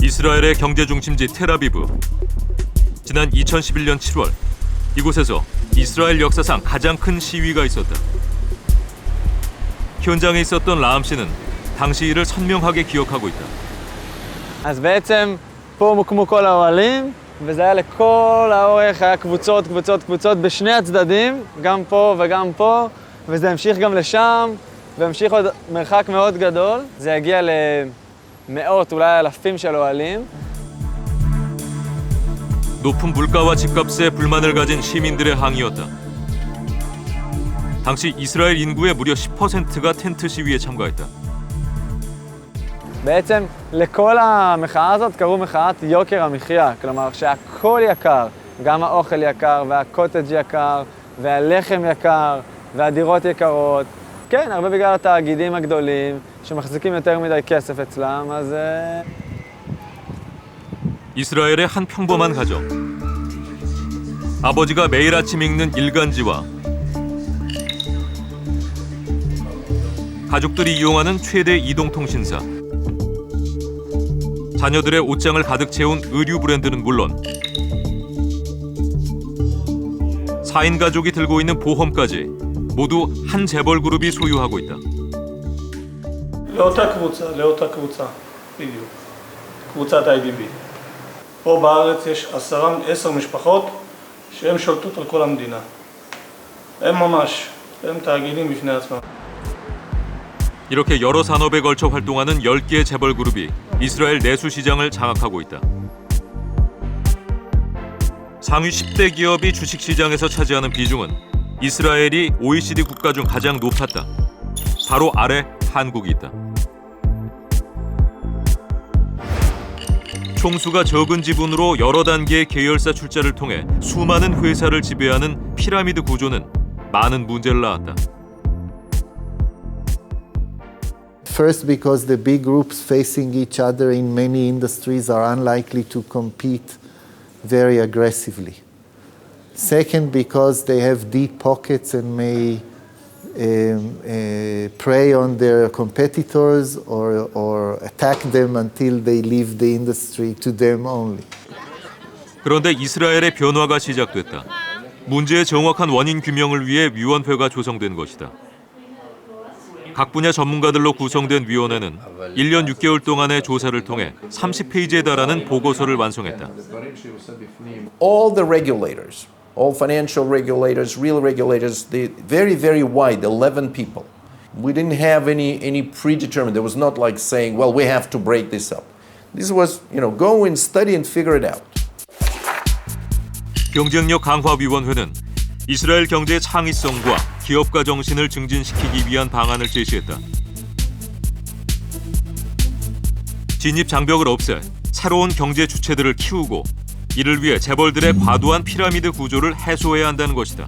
이스라엘의 경제 중심지 텔아비브. 지난 2011년 7월 이곳에서 이스라엘 역사상 가장 큰 시위가 있었다. 현장에 있었던 라함 씨는 당시 일을 선명하게 기억하고 있다. אז בעצם פה הוקמו כל האוהלים, וזה היה לכל האורך, היה קבוצות, קבוצות, קבוצות בשני הצדדים, גם פה וגם פה, וזה המשיך גם לשם, והמשיך עוד מרחק מאוד גדול. זה הגיע למאות, אולי אלפים של אוהלים. 높은 물가와 집값에 불만을 가진 시민들의 항의였다. 당시 이스라엘 인구의 무려 10%가 텐트 시위에 참가했다. בעצם לכל המחאה הזאת קראו מחאת יוקר המחיה, כלומר שהכל יקר, גם האוכל יקר והקוטג' יקר והלחם יקר והדירות יקרות. כן, הרבה בגלל התאגידים הגדולים שמחזיקים יותר מדי כסף אצלם, אז... 이스라엘의 한 평범한 가정. 아버지가 매일 아침 읽는 일간지와 가족들이 이용하는 최대 이동통신사. 자녀들의 옷장을 가득 채운 의류 브랜드는 물론 4인 가족이 들고 있는 보험까지 모두 한 재벌 그룹이 소유하고 있다. לאותה קבוצה, בדיוק. קבוצת IDB. פה בארץ יש 10 משפחות שהן שולטות על כל המדינה. הם ממש, הם תאגידים בפני עצמם. 이렇게 여러 산업에 걸쳐 활동하는 10개의 재벌 그룹이 이스라엘 내수 시장을 장악하고 있다. 상위 10대 기업이 주식시장에서 차지하는 비중은 이스라엘이 OECD 국가 중 가장 높았다. 바로 아래 한국이 있다. 총수가 적은 지분으로 여러 단계의 계열사 출자를 통해 수많은 회사를 지배하는 피라미드 구조는 많은 문제를 낳았다. First, because the big groups facing each other in many industries are unlikely to compete very aggressively. Second, because they have deep pockets and may prey on their competitors or attack them until they leave the industry to them only. 그런데 이스라엘의 변화가 시작됐다. 문제의 정확한 원인 규명을 위해 위원회가 조성된 것이다. 각 분야 전문가들로 구성된 위원회는 1년 6개월 동안의 조사를 통해 30페이지에 달하는 보고서를 완성했다. All the regulators, all financial regulators, real regulators, they very, very wide, 11 people. We didn't have any predetermined. There was not like saying, well, we have to break this up. This was, go and study and figure it out. 경쟁력 강화 위원회는 이스라엘 경제의 창의성과 기업가 정신을 증진시키기 위한 방안을 제시했다. 진입 장벽을 없애 새로운 경제 주체들을 키우고 이를 위해 재벌들의 과도한 피라미드 구조를 해소해야 한다는 것이다.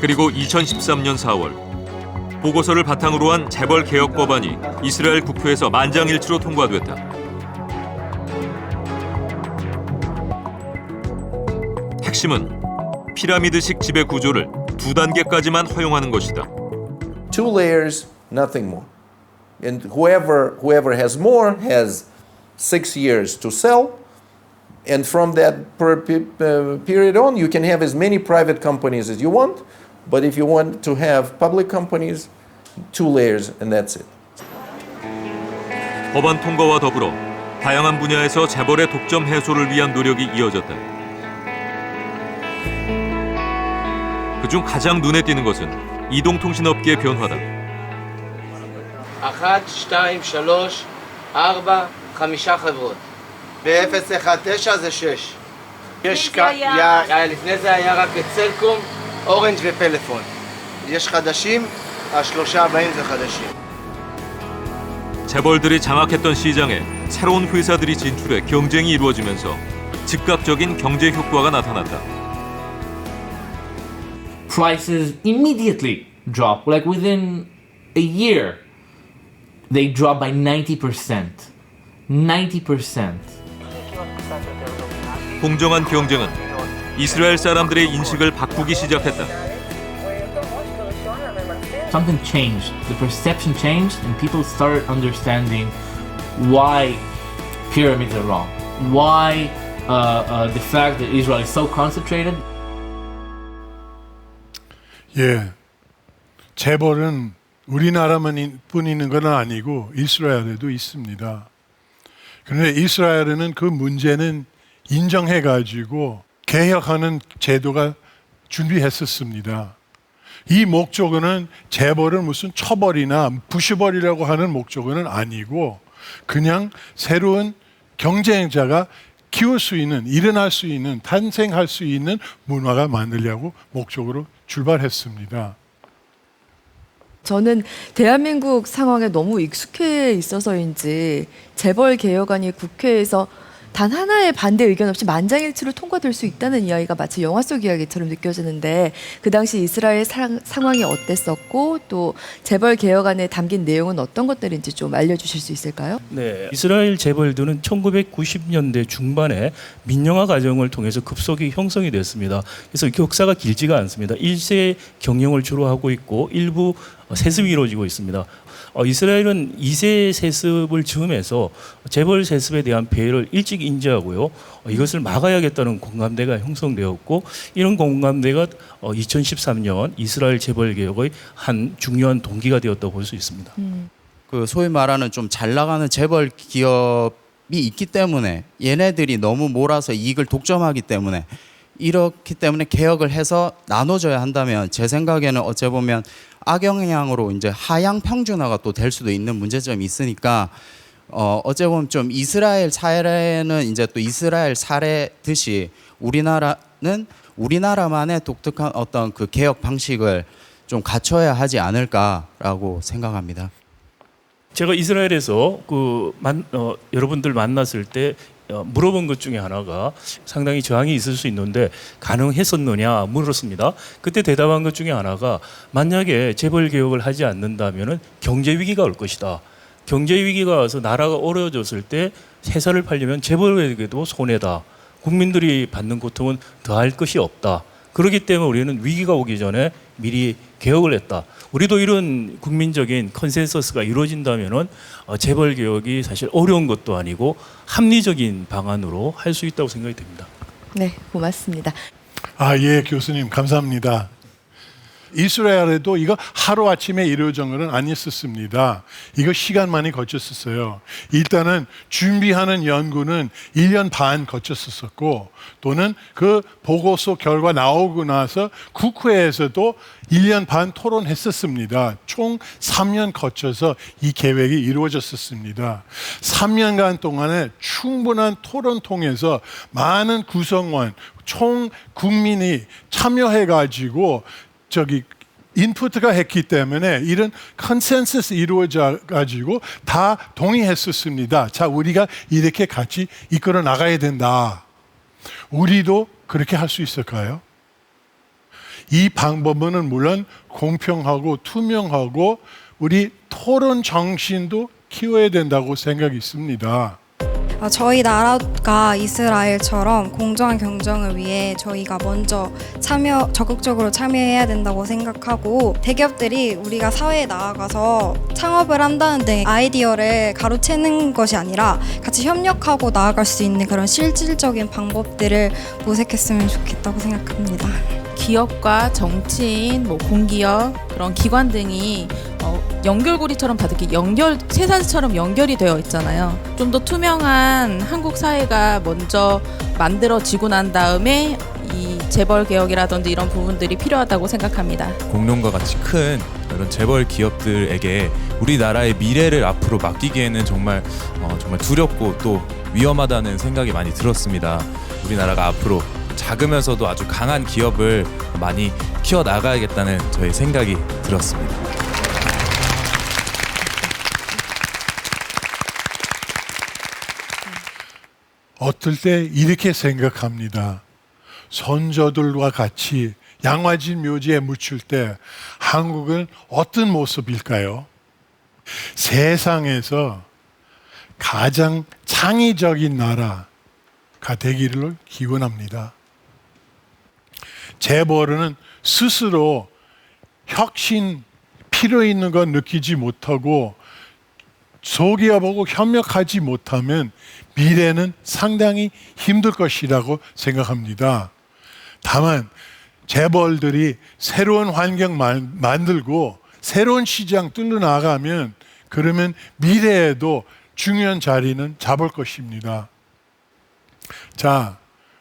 그리고 2013년 4월 보고서를 바탕으로 한 재벌 개혁 법안이 이스라엘 국회에서 만장일치로 통과됐다. 핵심은 피라미드식 지배 구조를 2단계까지만 허용하는 것이다. 2 layers, nothing more. And whoever has more has 6 years to sell. And from that period on, you can have as many private companies as you want. But if you want to have public companies, 2 layers and that's it. 법안 통과와 더불어 다양한 분야에서 재벌의 독점 해소를 위한 노력이 이어졌다. 그중 가장 눈에 띄는 것은 이동통신업계의 변화다. 1, 2, 3, 4, 5 חברות. ב-019 זה 6. לפני זה היה רק את סלקום, אורנג' ופלאפון. יש חדשים, השלושה הבאים זה חדשים. 재벌들이 장악했던 시장에 새로운 회사들이 진출해 경쟁이 이루어지면서 즉각적인 경제 효과가 나타났다. Prices immediately drop. Like within a year, they drop by 90%. 90%. 공정한 경쟁은 이스라엘 사람들의 인식을 바꾸기 시작했다. Something changed. The perception changed, and people started understanding why pyramids are wrong. Why the fact that Israel is so concentrated. 예, 재벌은 우리나라만 뿐 있는 건 아니고 이스라엘에도 있습니다. 그런데 이스라엘은 그 문제는 인정해가지고 개혁하는 제도가 준비했었습니다. 이 목적은 재벌은 무슨 처벌이나 부시벌이라고 하는 목적은 아니고 그냥 새로운 경쟁자가 키울 수 있는, 일어날 수 있는, 탄생할 수 있는 문화가 만들려고 목적으로 출발했습니다. 저는 대한민국 상황에 너무 익숙해 있어서인지 재벌 개혁안이 국회에서 단 하나의 반대 의견 없이 만장일치로 통과될 수 있다는 이야기가 마치 영화 속 이야기처럼 느껴지는데 그 당시 이스라엘 상황이 어땠었고 또 재벌 개혁안에 담긴 내용은 어떤 것들인지 좀 알려주실 수 있을까요? 네, 이스라엘 재벌들은 1990년대 중반에 민영화 과정을 통해서 급속히 형성이 됐습니다. 그래서 역사가 길지가 않습니다. 1세 경영을 주로 하고 있고 일부 세습이 이루어지고 있습니다. 이스라엘은 2세 세습을 즈음해서 재벌 세습에 대한 폐해를 일찍 인지하고요. 이것을 막아야겠다는 공감대가 형성되었고 이런 공감대가 2013년 이스라엘 재벌 개혁의 한 중요한 동기가 되었다고 볼 수 있습니다. 그 소위 말하는 좀 잘 나가는 재벌 기업이 있기 때문에 얘네들이 너무 몰아서 이익을 독점하기 때문에 이렇기 때문에 개혁을 해서 나눠줘야 한다면 제 생각에는 어찌 보면 악영향으로 이제 하향 평준화가 또 될 수도 있는 문제점이 있으니까 어찌 보면 좀 이스라엘 사례는 이제 또 이스라엘 사례듯이 우리나라는 우리나라만의 독특한 어떤 그 개혁 방식을 좀 갖춰야 하지 않을까라고 생각합니다. 제가 이스라엘에서 여러분들 만났을 때 물어본 것 중에 하나가 상당히 저항이 있을 수 있는데 가능했었느냐 물었습니다. 그때 대답한 것 중에 하나가 만약에 재벌 개혁을 하지 않는다면은 경제 위기가 올 것이다. 경제 위기가 와서 나라가 어려워졌을 때 회사를 팔려면 재벌에게도 손해다. 국민들이 받는 고통은 더할 것이 없다. 그렇기 때문에 우리는 위기가 오기 전에 미리 개혁을 했다. 우리도 이런 국민적인 컨센서스가 이루어진다면은 재벌 개혁이 사실 어려운 것도 아니고 합리적인 방안으로 할 수 있다고 생각이 됩니다. 네, 고맙습니다. 예, 교수님 감사합니다. 이스라엘에도 이거 하루아침에 이루어진 것은 아니었습니다. 이거 시간 많이 거쳤었어요. 일단은 준비하는 연구는 1년 반 거쳤었고 또는 그 보고서 결과 나오고 나서 국회에서도 1년 반 토론했었습니다. 총 3년 거쳐서 이 계획이 이루어졌었습니다. 3년간 동안에 충분한 토론 통해서 많은 구성원, 총 국민이 참여해가지고 인풋가 했기 때문에 이런 컨센서스 이루어져 가지고 다 동의했었습니다. 자, 우리가 이렇게 같이 이끌어 나가야 된다. 우리도 그렇게 할 수 있을까요? 이 방법은 물론 공평하고 투명하고 우리 토론 정신도 키워야 된다고 생각이 있습니다. 저희 나라가 이스라엘처럼 공정한 경쟁을 위해 저희가 먼저 적극적으로 참여해야 된다고 생각하고 대기업들이 우리가 사회에 나아가서 창업을 한다는 등 아이디어를 가로채는 것이 아니라 같이 협력하고 나아갈 수 있는 그런 실질적인 방법들을 모색했으면 좋겠다고 생각합니다. 기업과 정치인, 공기업 그런 기관 등이 연결고리처럼 다 이렇게 쇠사슬처럼 연결이 되어 있잖아요. 좀 더 투명한 한국 사회가 먼저 만들어지고 난 다음에 이 재벌 개혁이라든지 이런 부분들이 필요하다고 생각합니다. 공룡과 같이 큰 이런 재벌 기업들에게 우리나라의 미래를 앞으로 맡기기에는 정말 두렵고 또 위험하다는 생각이 많이 들었습니다. 우리나라가 앞으로 작으면서도 아주 강한 기업을 많이 키워나가야겠다는 저의 생각이 들었습니다. 어떨 때 이렇게 생각합니다. 선조들과 같이 양화진 묘지에 묻힐 때 한국은 어떤 모습일까요? 세상에서 가장 창의적인 나라가 되기를 기원합니다. 재벌은 스스로 혁신 필요 있는 건 느끼지 못하고 소기업하고 협력하지 못하면 미래는 상당히 힘들 것이라고 생각합니다. 다만 재벌들이 새로운 환경 만들고 새로운 시장 뚫어 나가면 그러면 미래에도 중요한 자리는 잡을 것입니다. 자,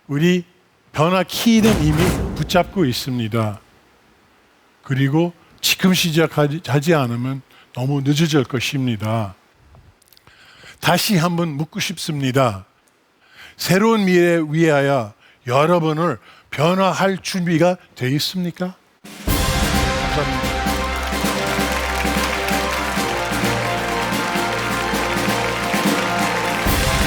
우리 변화 키는 이미 붙잡고 있습니다. 그리고 지금 시작하지 않으면 너무 늦어질 것입니다. 다시 한번 묻고 싶습니다. 새로운 미래에 위하여 여러분을 변화할 준비가 되어 있습니까? 감사합니다.